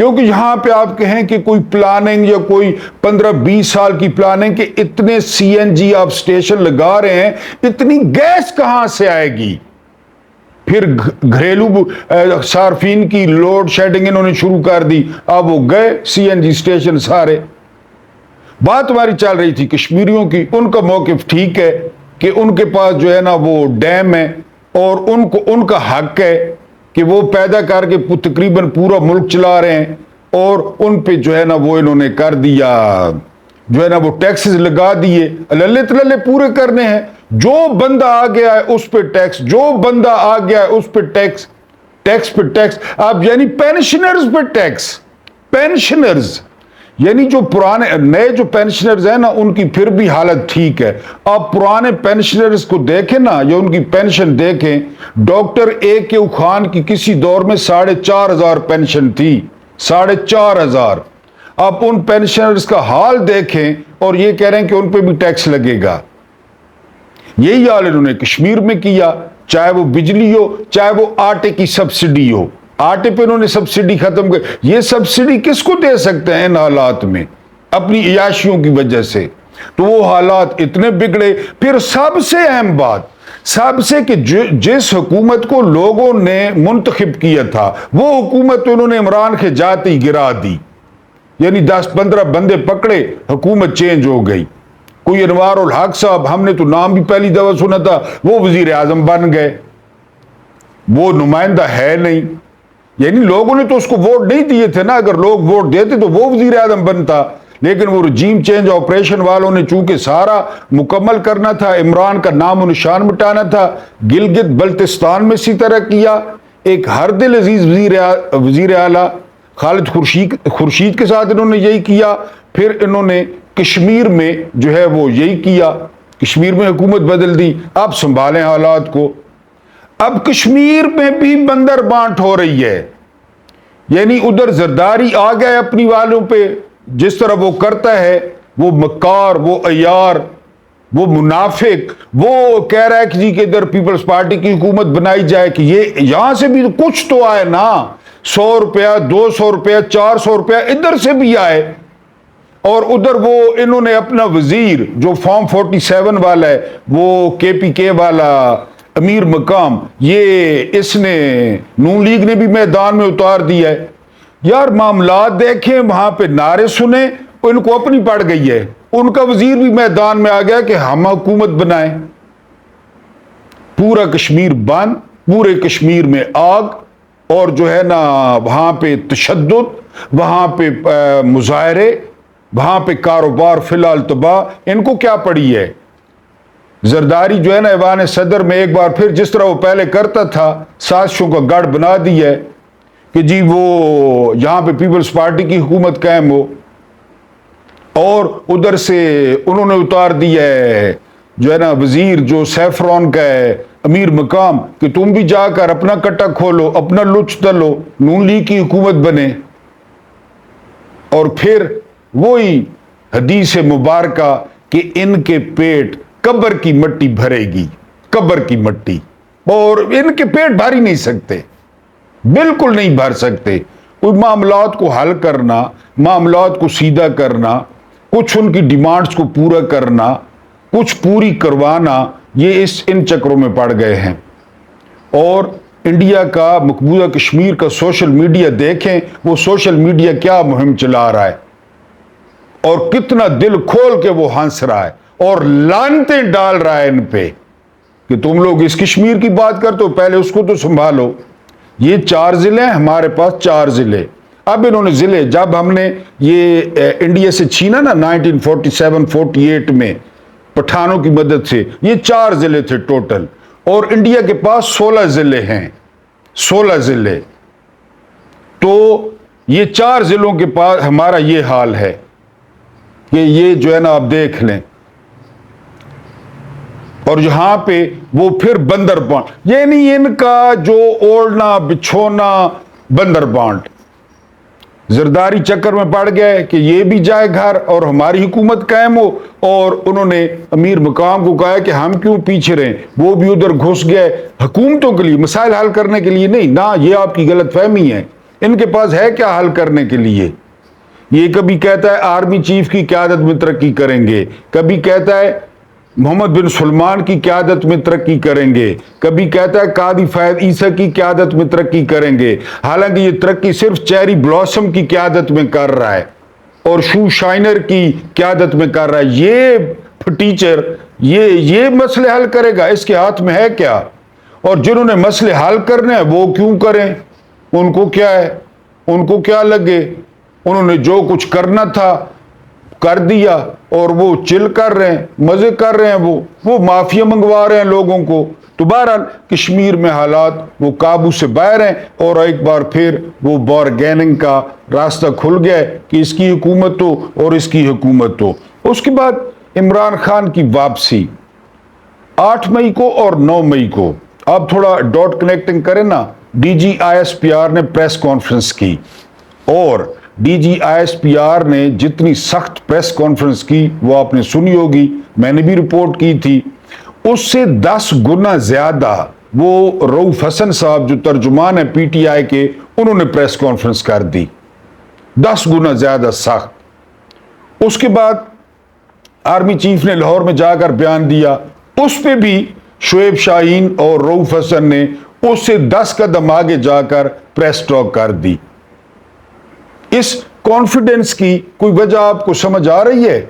کیونکہ یہاں پہ آپ کہیں کہ کوئی پلاننگ یا کوئی 15-20 سال کی پلاننگ کہ اتنے سی این جی آپ اسٹیشن لگا رہے ہیں، اتنی گیس کہاں سے آئے گی؟ پھر گھریلو صارفین کی لوڈ شیڈنگ انہوں نے شروع کر دی، اب وہ گئے سی این جی اسٹیشن سارے۔ بات ہماری چل رہی تھی کشمیریوں کی، ان کا موقف ٹھیک ہے کہ ان کے پاس جو ہے نا وہ ڈیم ہے اور ان کا حق ہے کہ وہ پیدا کر کے تقریباً پورا ملک چلا رہے ہیں، اور ان پہ جو ہے نا وہ انہوں نے کر دیا، جو ہے نا وہ ٹیکسز لگا دیے، للے تللے پورے کرنے ہیں۔ جو بندہ آ گیا ہے اس پہ ٹیکس، جو بندہ آ گیا ہے اس پہ ٹیکس، ٹیکس پہ ٹیکس۔ اب یعنی پینشنرز پہ ٹیکس، پینشنرز یعنی جو پرانے نئے جو پینشنرز ہیں نا ان کی پھر بھی حالت ٹھیک ہے۔ آپ پرانے پینشنرز کو دیکھیں نا یا ان کی پینشن دیکھیں، ڈاکٹر اے کے خان کی کسی دور میں 4,500 پینشن تھی، 4,500۔ آپ ان پینشنرز کا حال دیکھیں اور یہ کہہ رہے ہیں کہ ان پہ بھی ٹیکس لگے گا۔ یہی حال انہوں نے کشمیر میں کیا، چاہے وہ بجلی ہو، چاہے وہ آٹے کی سبسڈی ہو۔ آٹے پہ انہوں نے سبسڈی ختم کر، یہ سبسڈی کس کو دے سکتے ہیں ان حالات میں؟ اپنی عیاشیوں کی وجہ سے۔ تو وہ حالات اتنے بگڑے۔ پھر سب سے اہم بات، سب سے کہ جس حکومت کو لوگوں نے منتخب کیا تھا وہ حکومت انہوں نے عمران کے جاتے ہی گرا دی، یعنی 10-15 بندے پکڑے، حکومت چینج ہو گئی۔ کوئی انوار الحق صاحب، ہم نے تو نام بھی پہلی دفعہ سنا تھا، وہ وزیر اعظم بن گئے، وہ نمائندہ ہے نہیں، یعنی لوگوں نے تو اس کو ووٹ نہیں دیے تھے نا، اگر لوگ ووٹ دیتے تو وہ وزیر اعظم بنتا، لیکن وہ رجیم چینج آپریشن والوں نے چونکہ سارا مکمل کرنا تھا، عمران کا نام و نشان مٹانا تھا، گلگت بلتستان میں اسی طرح کیا۔ ایک ہر دل عزیز وزیر اعلیٰ خالد خورشید کے ساتھ انہوں نے یہی کیا۔ پھر انہوں نے کشمیر میں جو ہے وہ یہی کیا، کشمیر میں حکومت بدل دی۔ اب سنبھالیں حالات کو۔ اب کشمیر میں بھی بندر بانٹ ہو رہی ہے، یعنی ادھر زرداری آ گئے اپنی والوں پہ، جس طرح وہ کرتا ہے، وہ مکار، وہ عیار، وہ منافق، وہ کہہ رہا ہے کہ جی کہ ادھر پیپلز پارٹی کی حکومت بنائی جائے، کہ یہ یہاں سے بھی کچھ تو آئے نا، 100 روپیہ 200 روپیہ 400 روپیہ ادھر سے بھی آئے۔ اور ادھر وہ انہوں نے اپنا وزیر جو فارم 47 والا ہے، وہ کے پی کے والا امیر مقام، یہ اس نے نون لیگ نے بھی میدان میں اتار دیا ہے۔ یار معاملات دیکھیں، وہاں پہ نعرے سنیں، ان کو اپنی پڑ گئی ہے، ان کا وزیر بھی میدان میں آ گیا کہ ہم حکومت بنائیں۔ پورا کشمیر بند، پورے کشمیر میں آگ، اور جو ہے نا وہاں پہ تشدد، وہاں پہ مظاہرے، وہاں پہ کاروبار فی الحال تباہ۔ ان کو کیا پڑی ہے؟ زرداری جو ہے نا ایوان صدر میں ایک بار پھر جس طرح وہ پہلے کرتا تھا، سازشوں کا گڑھ بنا دی ہے کہ جی وہ یہاں پہ پیپلز پارٹی کی حکومت قائم ہو، اور ادھر سے انہوں نے اتار دیا ہے جو ہے نا وزیر جو سیفرون کا ہے، امیر مقام، کہ تم بھی جا کر اپنا کٹا کھولو، اپنا لچ تلو، نون لیگ کی حکومت بنے۔ اور پھر وہی حدیث مبارکہ کہ ان کے پیٹ قبر کی مٹی بھرے گی، قبر کی مٹی، اور ان کے پیٹ بھر ہی نہیں سکتے، بالکل نہیں بھر سکتے۔ کوئی معاملات کو حل کرنا، معاملات کو سیدھا کرنا، کچھ ان کی ڈیمانڈز کو پورا کرنا، کچھ پوری کروانا، یہ ان چکروں میں پڑ گئے ہیں۔ اور انڈیا کا مقبوضہ کشمیر کا سوشل میڈیا دیکھیں، وہ سوشل میڈیا کیا مہم چلا رہا ہے، اور کتنا دل کھول کے وہ ہنس رہا ہے اور لعنتیں ڈال رہا ہے ان پہ کہ تم لوگ اس کشمیر کی بات کرتے ہو، پہلے اس کو تو سنبھالو۔ یہ 4 ضلع ہیں ہمارے پاس، 4 ضلع۔ اب انہوں نے ضلع، جب ہم نے یہ انڈیا سے چھینا نا 1947-48 میں پٹھانوں کی مدد سے، یہ 4 ضلع تھے ٹوٹل، اور انڈیا کے پاس 16 ضلع ہیں، 16 ضلع۔ تو یہ 4 ضلعوں کے پاس ہمارا یہ حال ہے کہ یہ جو ہے نا آپ دیکھ لیں، اور یہاں پہ وہ پھر بندر بانٹ، یعنی ان کا جو اوڑھنا بچھونا بندر بانٹ، زرداری چکر میں پڑ گئے کہ یہ بھی جائے گھر اور ہماری حکومت قائم ہو، اور انہوں نے امیر مقام کو کہا کہ ہم کیوں پیچھے رہیں، وہ بھی ادھر گھس گئے حکومتوں کے لیے، مسائل حل کرنے کے لیے نہیں نا۔ یہ آپ کی غلط فہمی ہے ان کے پاس ہے کیا حل کرنے کے لیے؟ یہ کبھی کہتا ہے آرمی چیف کی قیادت میں ترقی کریں گے، کبھی کہتا ہے محمد بن سلمان کی قیادت میں ترقی کریں گے، کبھی کہتا ہے قاضی فیض عیسیٰ کی قیادت میں ترقی کریں گے، حالانکہ یہ ترقی صرف چیری بلاسم کی قیادت میں کر رہا ہے اور شو شائنر کی قیادت میں کر رہا ہے۔ یہ ٹیچر یہ مسئلے حل کرے گا؟ اس کے ہاتھ میں ہے کیا؟ اور جنہوں نے مسئلے حل کرنے ہیں وہ کیوں کریں؟ ان کو کیا ہے؟ ان کو کیا لگے؟ انہوں نے جو کچھ کرنا تھا کر دیا اور وہ چل کر رہے ہیں، مزے کر رہے ہیں، وہ مافیا منگوا رہے ہیں لوگوں کو۔ تو بہرحال کشمیر میں حالات وہ قابو سے باہر ہیں اور ایک بار پھر وہ بارگیننگ کا راستہ کھل گیا ہے کہ اس کی حکومت ہو اور اس کی حکومت ہو۔ اس کے بعد عمران خان کی واپسی 8 مئی کو اور 9 مئی کو، آپ تھوڑا ڈاٹ کنیکٹنگ کریں نا، D G I S P R نے پریس کانفرنس کی اور D G I S P R نے جتنی سخت پریس کانفرنس کی وہ آپ نے سنی ہوگی، میں نے بھی رپورٹ کی تھی، اس سے 10 گنا زیادہ وہ رؤوف حسن صاحب جو ترجمان ہیں پی ٹی آئی کے، انہوں نے پریس کانفرنس کر دی، 10 گنا زیادہ سخت۔ اس کے بعد آرمی چیف نے لاہور میں جا کر بیان دیا، اس پہ بھی شعیب شاہین اور رؤوف حسن نے اس سے 10 قدم آگے جا کر پریس ٹاک کر دی۔ اس کانفیڈنس کی کوئی وجہ آپ کو سمجھ آ رہی ہے؟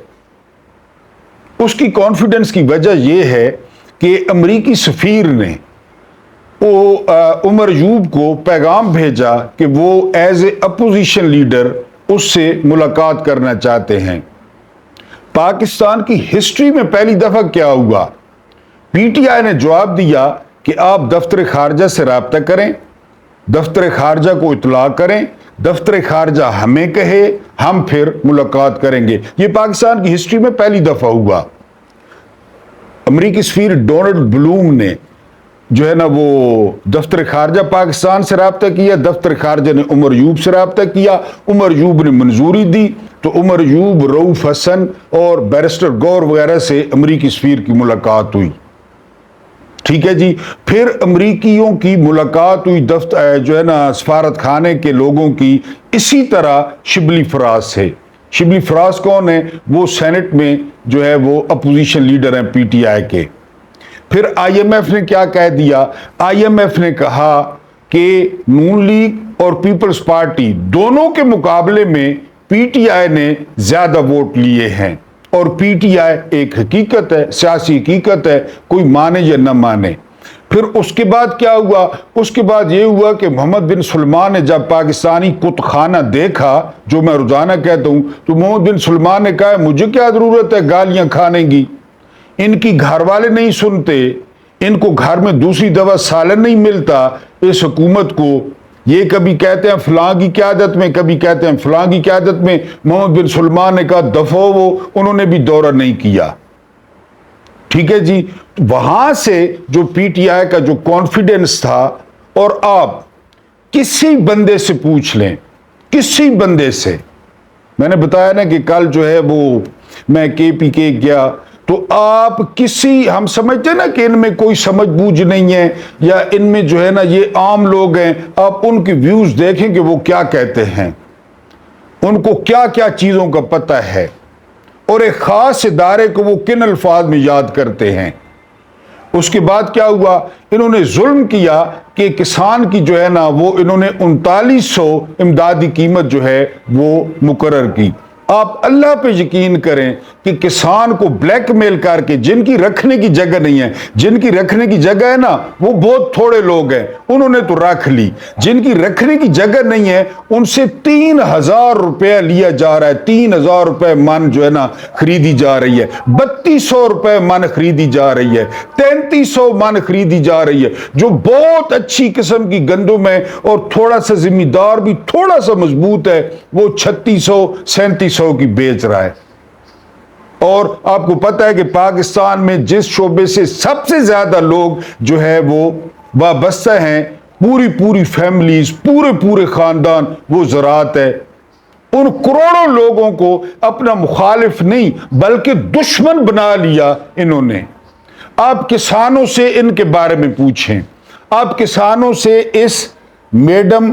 اس کی کانفیڈنس کی وجہ یہ ہے کہ امریکی سفیر نے عمر یوب کو پیغام بھیجا کہ وہ ایز اے اپوزیشن لیڈر اس سے ملاقات کرنا چاہتے ہیں۔ پاکستان کی ہسٹری میں پہلی دفعہ کیا ہوا؟ پی ٹی آئی نے جواب دیا کہ آپ دفتر خارجہ سے رابطہ کریں، دفتر خارجہ کو اطلاع کریں، دفتر خارجہ ہمیں کہے، ہم پھر ملاقات کریں گے۔ یہ پاکستان کی ہسٹری میں پہلی دفعہ ہوا۔ امریکی سفیر ڈونلڈ بلوم نے جو ہے نا وہ دفتر خارجہ پاکستان سے رابطہ کیا، دفتر خارجہ نے عمر یوب سے رابطہ کیا، عمر یوب نے منظوری دی، تو عمر یوب، رؤوف حسن اور بیرسٹر گور وغیرہ سے امریکی سفیر کی ملاقات ہوئی۔ ٹھیک ہے جی، پھر امریکیوں کی ملاقات ہوئی دفتر جو ہے نا سفارت خانے کے لوگوں کی اسی طرح شبلی فراز سے۔ شبلی فراز کون ہے؟ وہ سینٹ میں جو ہے وہ اپوزیشن لیڈر ہیں پی ٹی آئی کے۔ پھر آئی ایم ایف نے کیا کہہ دیا؟ آئی ایم ایف نے کہا کہ نون لیگ اور پیپلز پارٹی دونوں کے مقابلے میں پی ٹی آئی نے زیادہ ووٹ لیے ہیں، اور پی ٹی آئی ایک حقیقت ہے، سیاسی حقیقت ہے، کوئی مانے یا نہ مانے۔ پھر اس کے بعد کیا ہوا؟ اس کے بعد یہ ہوا کہ محمد بن سلمان نے جب پاکستانی کت خانہ دیکھا، جو میں روزانہ کہتا ہوں، تو محمد بن سلمان نے کہا مجھے کیا ضرورت ہے گالیاں کھانے کی، ان کی گھر والے نہیں سنتے، ان کو گھر میں دوسری دفعہ سالن نہیں ملتا، اس حکومت کو یہ کبھی کہتے ہیں فلاں کی قیادت میں، کبھی کہتے ہیں فلاں کی قیادت میں۔ محمد بن سلمان نے کہا دفعہ وہ، انہوں نے بھی دورہ نہیں کیا۔ ٹھیک ہے جی، وہاں سے جو پی ٹی آئی کا جو کانفیڈنس تھا، اور آپ کسی بندے سے پوچھ لیں، کسی بندے سے، میں نے بتایا نا کہ کل جو ہے وہ میں کے پی کے گیا، تو آپ ہم سمجھتے نا کہ ان میں کوئی سمجھ بوجھ نہیں ہے یا ان میں جو ہے نا یہ عام لوگ ہیں، آپ ان کی ویوز دیکھیں کہ وہ کیا کہتے ہیں، ان کو کیا کیا چیزوں کا پتہ ہے، اور ایک خاص ادارے کو وہ کن الفاظ میں یاد کرتے ہیں۔ اس کے بعد کیا ہوا؟ انہوں نے ظلم کیا کہ کسان کی جو ہے نا وہ انہوں نے 3900 امدادی قیمت جو ہے وہ مقرر کی۔ آپ اللہ پہ یقین کریں کہ کسان کو بلیک میل کر کے، جن کی رکھنے کی جگہ نہیں ہے، جن کی رکھنے کی جگہ ہے نا وہ بہت تھوڑے لوگ ہیں، انہوں نے تو رکھ لی، جن کی رکھنے کی جگہ نہیں ہے ان سے 3000 روپے لیا جا رہا ہے، 3000 روپے من جو ہے نا خریدی جا رہی ہے، 3200 روپے من خریدی جا رہی ہے، 3300 من خریدی جا رہی ہے، جو بہت اچھی قسم کی گندم ہے اور تھوڑا سا ذمہ دار بھی تھوڑا سا مضبوط ہے، وہ 3600 3700 کی بیچ رہا ہے۔ اور آپ کو پتہ ہے کہ پاکستان میں جس شعبے سے سب سے زیادہ لوگ جو ہے وہ وابستہ ہیں، پوری فیملیز، پورے خاندان، وہ زراعت ہے۔ ان کروڑوں لوگوں کو اپنا مخالف نہیں بلکہ دشمن بنا لیا انہوں نے۔ آپ کسانوں سے ان کے بارے میں پوچھیں، آپ کسانوں سے اس میڈم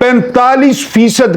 45%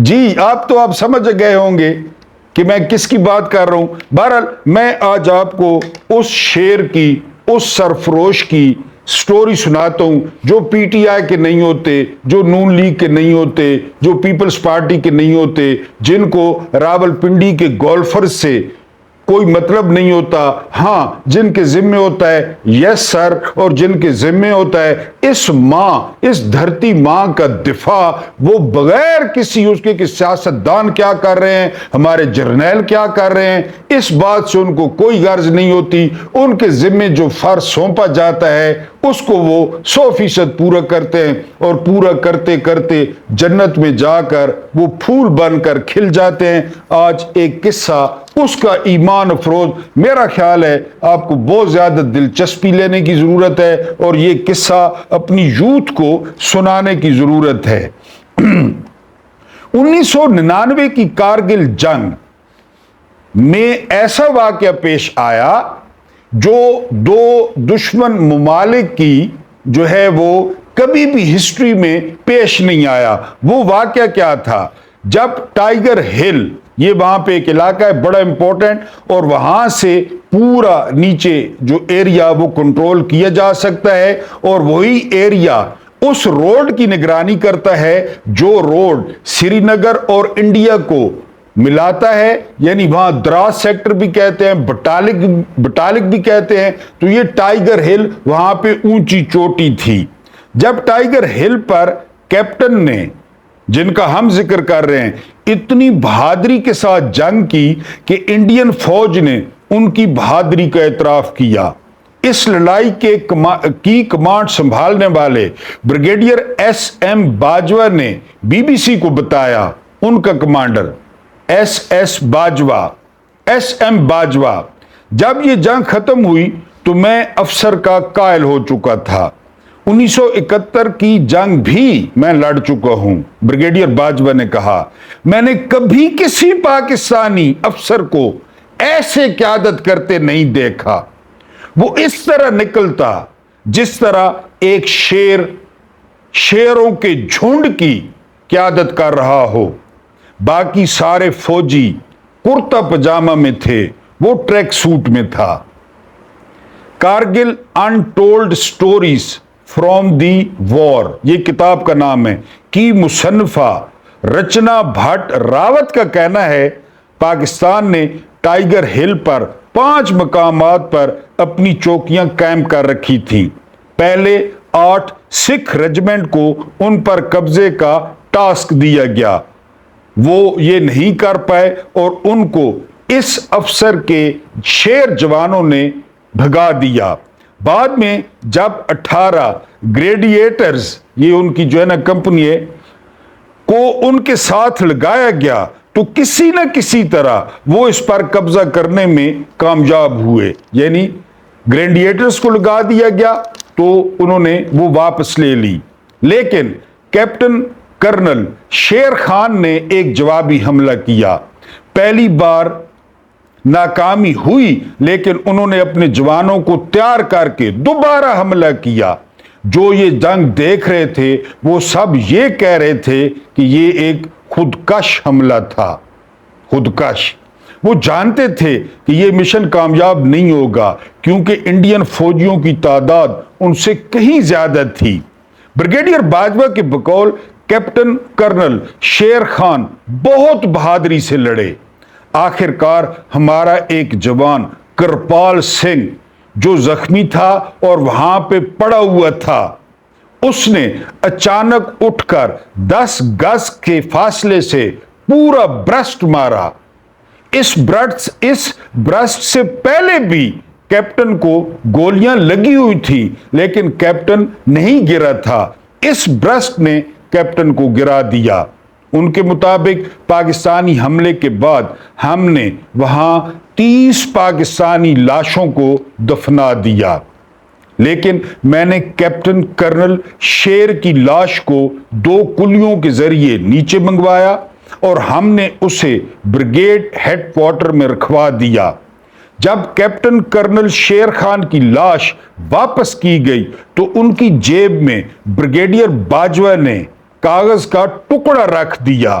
جی آپ تو آپ سمجھ گئے ہوں گے کہ میں کس کی بات کر رہا ہوں. بہرحال میں آج آپ کو اس شیر کی، اس سرفروش کی سٹوری سناتا ہوں جو پی ٹی آئی کے نہیں ہوتے، جو نون لیگ کے نہیں ہوتے، جو پیپلز پارٹی کے نہیں ہوتے، جن کو راولپنڈی کے گولفر سے کوئی مطلب نہیں ہوتا. ہاں جن کے ذمے ہوتا ہے یس سر، اور جن کے ذمے ہوتا ہے اس ماں، اس دھرتی ماں کا دفاع، وہ بغیر کسی اس کے کہ سیاستدان کیا کر رہے ہیں، ہمارے جرنیل کیا کر رہے ہیں، اس بات سے ان کو کوئی غرض نہیں ہوتی. ان کے ذمے جو فرض سونپا جاتا ہے اس کو وہ 100% پورا کرتے ہیں، اور پورا کرتے کرتے جنت میں جا کر وہ پھول بن کر کھل جاتے ہیں. آج ایک قصہ اس کا ایمان افروز، میرا خیال ہے آپ کو بہت زیادہ دلچسپی لینے کی ضرورت ہے، اور یہ قصہ اپنی یوتھ کو سنانے کی ضرورت ہے. 1999 کی کارگل جنگ میں ایسا واقعہ پیش آیا جو دو دشمن ممالک کی جو ہے وہ کبھی بھی ہسٹری میں پیش نہیں آیا. وہ واقعہ کیا تھا؟ جب ٹائیگر ہل، یہ وہاں پہ ایک علاقہ ہے بڑا امپورٹنٹ، اور وہاں سے پورا نیچے جو ایریا وہ کنٹرول کیا جا سکتا ہے، اور وہی ایریا اس روڈ کی نگرانی کرتا ہے جو روڈ سری نگر اور انڈیا کو ملاتا ہے. یعنی وہاں دراز سیکٹر بھی کہتے ہیں، بٹالک بھی کہتے ہیں. تو یہ ٹائیگر ہل وہاں پہ اونچی چوٹی تھی. جب ٹائیگر ہل پر کیپٹن نے، جن کا ہم ذکر کر رہے ہیں، اتنی بہادری کے ساتھ جنگ کی کہ انڈین فوج نے ان کی بہادری کا اعتراف کیا. اس لڑائی کی کمانڈ سنبھالنے والے بریگیڈیئر ایس ایم باجوہ نے بی بی سی کو بتایا، ان کا کمانڈر ایس ایم باجوہ، جب یہ جنگ ختم ہوئی تو میں افسر کا قائل ہو چکا تھا. 1971 کی جنگ بھی میں لڑ چکا ہوں. بریگیڈیئر باجوہ نے کہا، میں نے کبھی کسی پاکستانی افسر کو ایسے قیادت کرتے نہیں دیکھا. وہ اس طرح نکلتا جس طرح ایک شیر شیروں کے جھنڈ کی قیادت کر رہا ہو. باقی سارے فوجی کرتا پجامہ میں تھے، وہ ٹریک سوٹ میں تھا. Kargil untold stories from the war, یہ کتاب کا نام ہے، کی مصنفہ رچنا بھٹ راوت کا کہنا ہے پاکستان نے ٹائیگر ہل پر 5 مقامات پر اپنی چوکیاں قائم کر رکھی تھی. پہلے 8 سکھ ریجمنٹ کو ان پر قبضے کا ٹاسک دیا گیا، وہ یہ نہیں کر پائے اور ان کو اس افسر کے شیر جوانوں نے بھگا دیا. بعد میں جب 18 گریڈیٹرز، یہ ان کی جو ہے نا کمپنی ہے، کو ان کے ساتھ لگایا گیا تو کسی نہ کسی طرح وہ اس پر قبضہ کرنے میں کامیاب ہوئے. یعنی گریڈیٹرز کو لگا دیا گیا تو انہوں نے وہ واپس لے لی. لیکن کیپٹن کرنل شیر خان نے ایک جوابی حملہ کیا. پہلی بار ناکامی ہوئی لیکن انہوں نے اپنے جوانوں کو تیار کر کے دوبارہ حملہ کیا. جو یہ جنگ دیکھ رہے تھے وہ سب یہ کہہ رہے تھے کہ یہ ایک خودکش حملہ تھا. خودکش، وہ جانتے تھے کہ یہ مشن کامیاب نہیں ہوگا کیونکہ انڈین فوجیوں کی تعداد ان سے کہیں زیادہ تھی. بریگیڈیئر باجوہ کے بقول کیپٹن کرنل شیر خان بہت بہادری سے لڑے. آخر کار ہمارا ایک جوان کرپال سنگھ جو زخمی تھا اور وہاں پہ پڑا ہوا تھا، اس نے اچانک اٹھ کر 10 گز کے فاصلے سے پورا برسٹ مارا. اس برسٹ سے پہلے بھی کیپٹن کو گولیاں لگی ہوئی تھی لیکن کیپٹن نہیں گرا تھا. اس برسٹ نے کیپٹن کو گرا دیا. ان کے مطابق پاکستانی حملے کے بعد ہم نے وہاں 30 پاکستانی لاشوں کو دفنا دیا. لیکن میں نے کیپٹن کرنل شیر کی لاش کو 2 کلیوں کے ذریعے نیچے منگوایا اور ہم نے اسے بریگیڈ ہیڈ کوارٹر میں رکھوا دیا. جب کیپٹن کرنل شیر خان کی لاش واپس کی گئی تو ان کی جیب میں بریگیڈیئر باجوہ نے کاغذ کا ٹکڑا رکھ دیا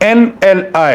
NLI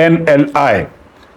NLI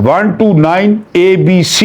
129 ABC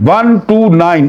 129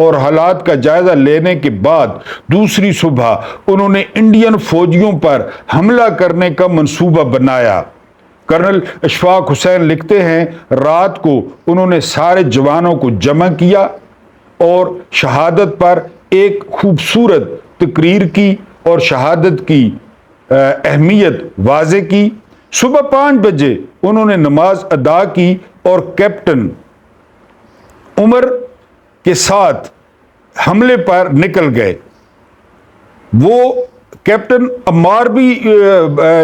اور حالات کا جائزہ لینے کے بعد دوسری صبح انہوں نے انڈین فوجیوں پر حملہ کرنے کا منصوبہ بنایا۔ کرنل اشفاق حسین لکھتے ہیں رات کو انہوں نے سارے جوانوں کو جمع کیا اور شہادت پر ایک خوبصورت تقریر کی اور شہادت کی اہمیت واضح کی۔ صبح 5 بجے انہوں نے نماز ادا کی اور کیپٹن عمر کے ساتھ حملے پر نکل گئے۔ وہ کیپٹن عمار بھی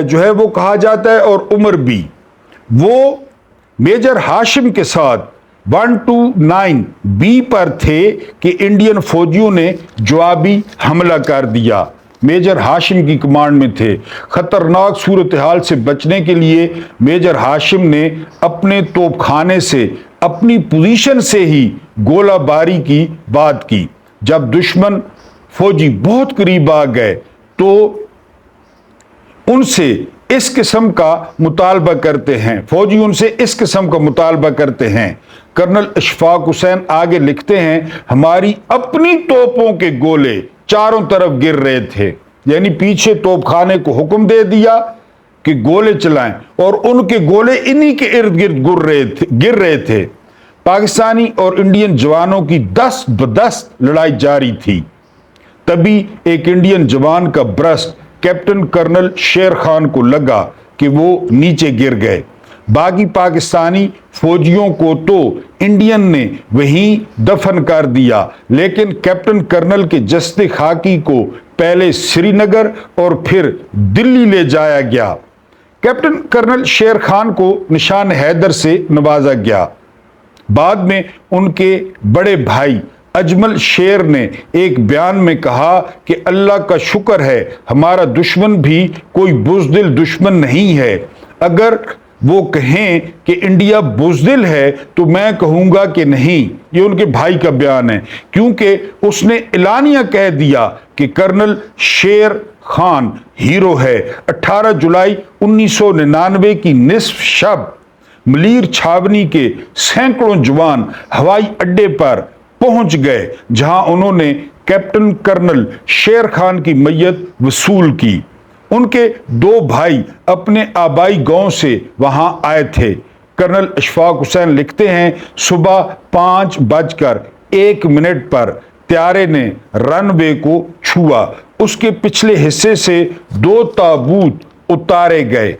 جو ہے وہ کہا جاتا ہے اور عمر بھی، وہ میجر ہاشم کے ساتھ 129 بی پر تھے کہ انڈین فوجیوں نے جوابی حملہ کر دیا۔ میجر ہاشم کی کمانڈ میں تھے۔ خطرناک صورتحال سے بچنے کے لیے میجر ہاشم نے اپنے توپ خانے سے اپنی پوزیشن سے ہی گولہ باری کی بات کی۔ جب دشمن فوجی بہت قریب آ گئے تو ان سے اس قسم کا مطالبہ کرتے ہیں، فوجی ان سے اس قسم کا مطالبہ کرتے ہیں۔ کرنل اشفاق حسین آگے لکھتے ہیں ہماری اپنی توپوں کے گولے چاروں طرف گر رہے تھے، یعنی پیچھے توپ خانے کو حکم دے دیا کہ گولے چلائیں اور ان کے گولے انہی کے ارد گرد گر رہے تھے۔ پاکستانی اور انڈین جوانوں کی دست بدست لڑائی جاری تھی۔ تبھی ایک انڈین جوان کا burst captain colonel Sher Khan کو لگا کہ وہ نیچے گر گئے۔ باقی پاکستانی فوجیوں کو تو انڈین نے وہیں دفن کر دیا، لیکن کیپٹن کرنل کے جسد خاکی کو پہلے سری نگر اور پھر دلی لے جایا گیا۔ کیپٹن کرنل شیر خان کو نشان حیدر سے نوازا گیا۔ بعد میں ان کے بڑے بھائی اجمل شیر نے ایک بیان میں کہا کہ اللہ کا شکر ہے ہمارا دشمن بھی کوئی بزدل دشمن نہیں ہے۔ اگر وہ کہیں کہ انڈیا بزدل ہے تو میں کہوں گا کہ نہیں، یہ ان کے بھائی کا بیان ہے، کیونکہ اس نے اعلانیہ کہہ دیا کہ کرنل شیر خان ہیرو ہے۔ 18 جولائی 1999 کی نصف شب ملیر چھاونی کے سینکڑوں جوان ہوائی اڈے پر پہنچ گئے، جہاں انہوں نے کیپٹن کرنل شیر خان کی میت وصول کی۔ ان کے 2 بھائی اپنے آبائی گاؤں سے وہاں آئے تھے۔ کرنل اشفاق حسین لکھتے ہیں صبح 5:01 پر طیارے نے رن وے کو چھوا۔ اس کے پچھلے حصے سے 2 تابوت اتارے گئے،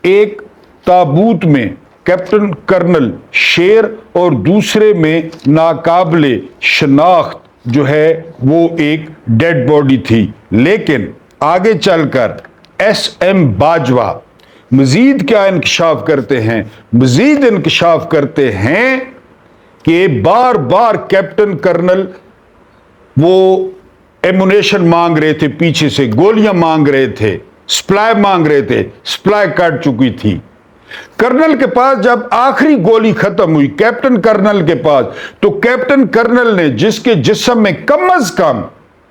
ایک تابوت میں کیپٹن کرنل شیر اور دوسرے میں ناقابل شناخت جو ہے وہ ایک ڈیڈ باڈی تھی۔ لیکن آگے چل کر ایس ایم باجوہ مزید کیا انکشاف کرتے ہیں؟ مزید انکشاف کرتے ہیں کہ بار بار کیپٹن کرنل وہ ایمونیشن مانگ رہے تھے، پیچھے سے گولیاں مانگ رہے تھے، سپلائی مانگ رہے تھے، سپلائی کٹ چکی تھی۔ کرنل کے پاس جب آخری گولی ختم ہوئی کیپٹن کرنل کے پاس، تو کیپٹن کرنل نے جس کے جسم میں کم از کم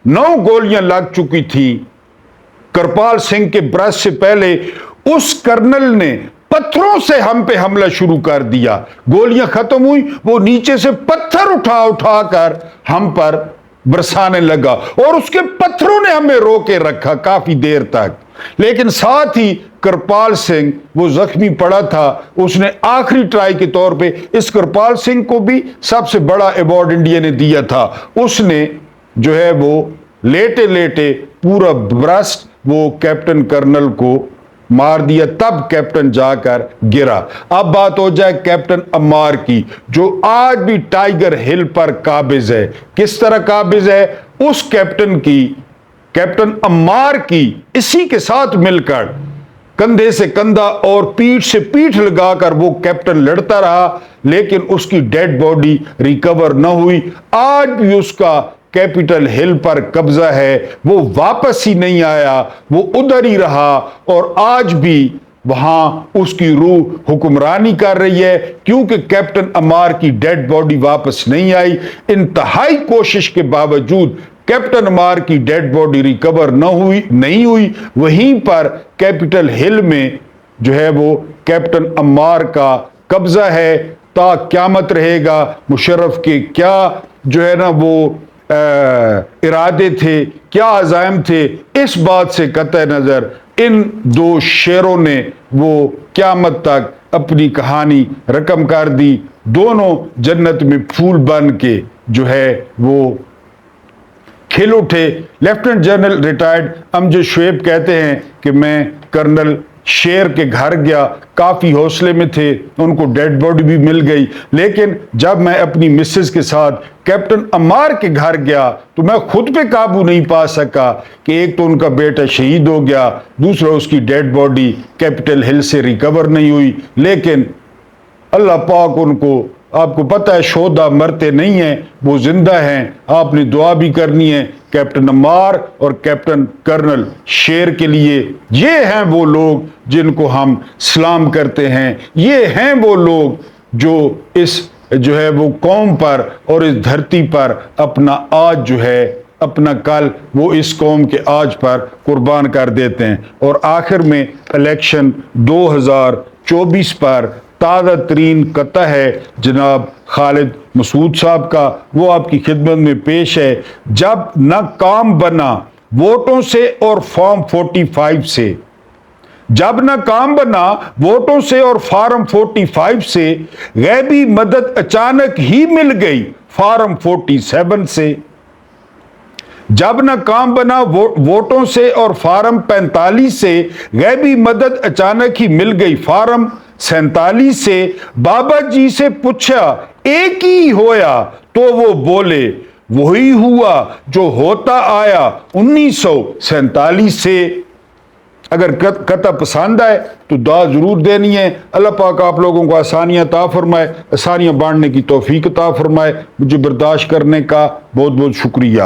9 گولیاں لگ چکی تھی، کرپال سنگھ کے برس سے پہلے اس کرنل نے پتھروں سے ہم پہ حملہ شروع کر دیا۔ گولیاں ختم ہوئی، وہ نیچے سے پتھر اٹھا اٹھا کر ہم پر برسانے لگا اور اس کے پتھروں نے ہمیں روکے رکھا کافی دیر تک۔ لیکن ساتھ ہی کرپال سنگھ وہ زخمی پڑا تھا، اس نے آخری ٹرائی کے طور پہ اس کرپال سنگھ کو بھی سب سے بڑا ایوارڈ انڈیا نے دیا تھا، اس نے جو ہے وہ لیٹے لیٹے پورا برسٹ وہ کیپٹن کرنل کو مار دیا، تب کیپٹن جا کر گرا۔ اب بات ہو جائے کیپٹن عمار کی، جو آج بھی ٹائیگر ہل پر قابض ہے۔ کس طرح قابض ہے؟ اس کیپٹن کی، کیپٹن عمار کی اسی کے ساتھ مل کر کندھے سے کندھا اور پیٹھ سے پیٹھ لگا کر وہ کیپٹن لڑتا رہا، لیکن اس کی ڈیڈ باڈی ریکور نہ ہوئی۔ آج بھی اس کا کیپٹل ہل پر قبضہ ہے، وہ واپس ہی نہیں آیا، وہ ادھر ہی رہا اور آج بھی وہاں اس کی روح حکمرانی کر رہی ہے، کیونکہ کیپٹن عمار کی ڈیڈ باڈی واپس نہیں آئی۔ انتہائی کوشش کے باوجود کیپٹن عمار کی ڈیڈ باڈی ریکور نہیں ہوئی۔ وہیں پر کیپٹل ہل میں جو ہے وہ کیپٹن عمار کا قبضہ ہے، تا قیامت رہے گا۔ مشرف کے کیا جو ہے نا وہ ارادے تھے، کیا عزائم تھے، اس بات سے قطع نظر ان دو شیروں نے وہ قیامت تک اپنی کہانی رقم کر دی۔ دونوں جنت میں پھول بن کے جو ہے وہ کھل اٹھے۔ لیفٹیننٹ جنرل ریٹائرڈ امجد شعیب کہتے ہیں کہ میں کرنل شیر کے گھر گیا، کافی حوصلے میں تھے، ان کو ڈیڈ باڈی بھی مل گئی، لیکن جب میں اپنی مسز کے ساتھ کیپٹن عمار کے گھر گیا تو میں خود پہ قابو نہیں پا سکا کہ ایک تو ان کا بیٹا شہید ہو گیا، دوسرا اس کی ڈیڈ باڈی کیپٹل ہل سے ریکور نہیں ہوئی، لیکن اللہ پاک ان کو، آپ کو پتہ ہے شہداء مرتے نہیں ہیں، وہ زندہ ہیں، آپ نے دعا بھی کرنی ہے کیپٹن عمار اور کیپٹن کرنل شیر کے لیے۔ یہ ہیں وہ لوگ جن کو ہم سلام کرتے ہیں، یہ ہیں وہ لوگ جو اس جو ہے وہ قوم پر اور اس دھرتی پر اپنا آج جو ہے اپنا کل وہ اس قوم کے آج پر قربان کر دیتے ہیں۔ اور آخر میں الیکشن 2024 پر تازہ ترین قطع ہے جناب خالد مسعود صاحب کا، وہ آپ کی خدمت میں پیش ہے۔ جب نہ کام بنا ووٹوں سے اور فارم 45 سے، جب نہ کام بنا ووٹوں سے اور فارم 45 سے، غیبی مدد اچانک ہی مل گئی فارم 47 سے۔ جب نہ کام بنا ووٹوں سے اور فارم 45 سے، غیبی مدد اچانک ہی مل گئی فارم 47 سے۔ بابا جی سے پوچھا ایک ہی ہویا تو وہ بولے وہی ہوا جو ہوتا آیا 1947 سے۔ اگر قطع پسند آئے تو دعا ضرور دینی ہے۔ اللہ پاک آپ لوگوں کو آسانیاں عطا فرمائے، آسانیاں بانٹنے کی توفیق عطا فرمائے۔ مجھے برداشت کرنے کا بہت بہت شکریہ۔